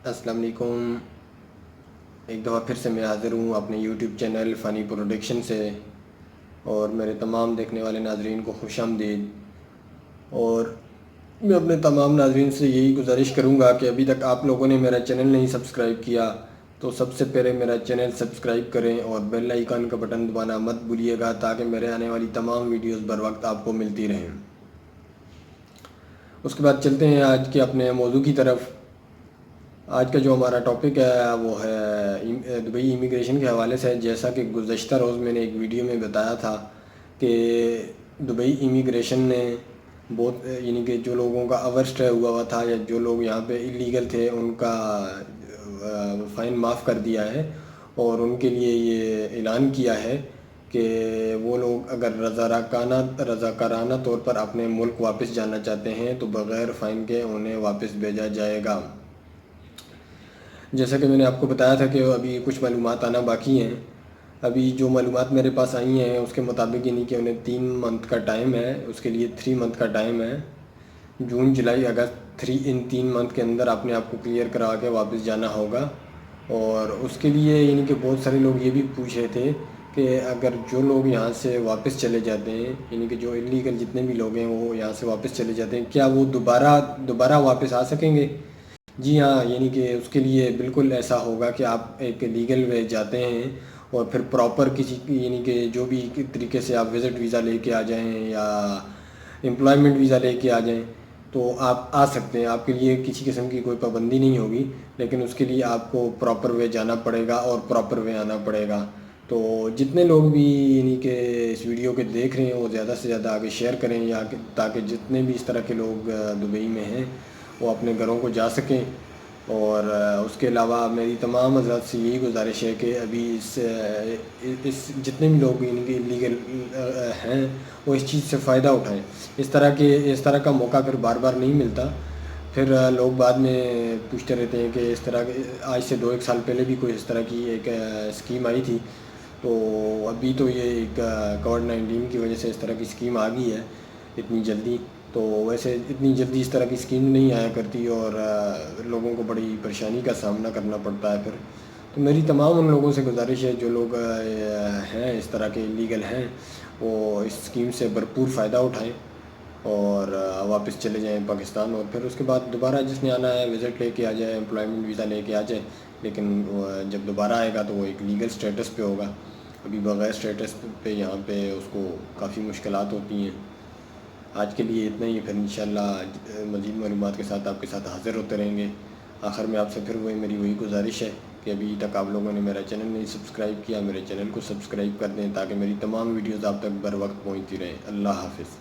السلام علیکم۔ ایک دفعہ پھر سے میں حاضر ہوں اپنے یوٹیوب چینل فنی پروڈکشن سے، اور میرے تمام دیکھنے والے ناظرین کو خوش آمدید۔ اور میں اپنے تمام ناظرین سے یہی گزارش کروں گا کہ ابھی تک آپ لوگوں نے میرا چینل نہیں سبسکرائب کیا تو سب سے پہلے میرا چینل سبسکرائب کریں اور بیل آئیکن کا بٹن دبانا مت بھولیے گا تاکہ میرے آنے والی تمام ویڈیوز بر وقت آپ کو ملتی رہیں۔ اس کے بعد چلتے ہیں آج کے اپنے موضوع کی طرف۔ آج کا جو ہمارا ٹاپک ہے وہ ہے دبئی امیگریشن کے حوالے سے۔ جیسا کہ گزشتہ روز میں نے ایک ویڈیو میں بتایا تھا کہ دبئی امیگریشن نے بہت یعنی کہ جو لوگوں کا اوور اسٹے ہوا تھا یا جو لوگ یہاں پہ اللیگل تھے ان کا فائن معاف کر دیا ہے، اور ان کے لیے یہ اعلان کیا ہے کہ وہ لوگ اگر رضاکارانہ طور پر اپنے ملک واپس جانا چاہتے ہیں تو بغیر فائن کے انہیں واپس بھیجا جائے گا۔ جیسا کہ میں نے آپ کو بتایا تھا کہ ابھی کچھ معلومات آنا باقی ہیں۔ ابھی جو معلومات میرے پاس آئی ہیں اس کے مطابق یعنی کہ انہیں 3 منتھ کا ٹائم ہے، اس کے لیے 3 منتھ کا ٹائم ہے، جون جولائی اگست، ان 3 منتھ کے اندر اپنے آپ کو کلیئر کرا کے واپس جانا ہوگا۔ اور اس کے لیے یعنی کہ بہت سارے لوگ یہ بھی پوچھ رہے تھے کہ اگر جو لوگ یہاں سے واپس چلے جاتے ہیں، یعنی کہ جو اللیگل جتنے بھی لوگ ہیں وہ یہاں سے واپس چلے جاتے ہیں، کیا وہ دوبارہ واپس آ سکیں گے؟ جی ہاں، یعنی کہ اس کے لیے بالکل ایسا ہوگا کہ آپ ایک لیگل وے جاتے ہیں اور پھر پراپر کسی یعنی کہ جو بھی طریقے سے آپ وزٹ ویزا لے کے آ جائیں یا امپلائمنٹ ویزا لے کے آ جائیں تو آپ آ سکتے ہیں۔ آپ کے لیے کسی قسم کی کوئی پابندی نہیں ہوگی، لیکن اس کے لیے آپ کو پراپر وے جانا پڑے گا اور پراپر وے آنا پڑے گا۔ تو جتنے لوگ بھی یعنی کہ اس ویڈیو کے دیکھ رہے ہیں وہ زیادہ سے زیادہ آگے شیئر کریں تاکہ جتنے بھی اس طرح کے لوگ دبئی میں ہیں وہ اپنے گھروں کو جا سکیں۔ اور اس کے علاوہ میری تمام حضرات سے یہی گزارش ہے کہ ابھی اس جتنے بھی لوگ یعنی کہ لیگل ہیں وہ اس چیز سے فائدہ اٹھائیں۔ اس طرح کا موقع پھر بار بار نہیں ملتا۔ پھر لوگ بعد میں پوچھتے رہتے ہیں کہ اس طرح آج سے 2-1 سال پہلے بھی کوئی اس طرح کی ایک اسکیم آئی تھی، تو ابھی تو یہ ایک کووڈ-19 کی وجہ سے اس طرح کی اسکیم آ گئی ہے اتنی جلدی، تو ویسے اتنی جلدی اس طرح کی اسکیم نہیں آیا کرتی اور لوگوں کو بڑی پریشانی کا سامنا کرنا پڑتا ہے پھر۔ تو میری تمام ان لوگوں سے گزارش ہے جو لوگ ہیں اس طرح کے لیگل ہیں وہ اس اسکیم سے بھرپور فائدہ اٹھائیں اور واپس چلے جائیں پاکستان، اور پھر اس کے بعد دوبارہ جس نے آنا ہے وزٹ لے کے آ جائے، امپلائمنٹ ویزا لے کے آ جائے، لیکن جب دوبارہ آئے گا تو وہ ایک لیگل سٹیٹس پہ ہوگا۔ ابھی بغیر سٹیٹس پہ یہاں پہ اس کو کافی مشکلات ہوتی ہیں۔ آج کے لیے اتنا ہی، پھر انشاءاللہ مزید معلومات کے ساتھ آپ کے ساتھ حاضر ہوتے رہیں گے۔ آخر میں آپ سے پھر میری وہی گزارش ہے کہ ابھی تک آپ لوگوں نے میرا چینل نہیں سبسکرائب کیا، میرے چینل کو سبسکرائب کر دیں تاکہ میری تمام ویڈیوز آپ تک بر وقت پہنچتی رہیں۔ اللہ حافظ۔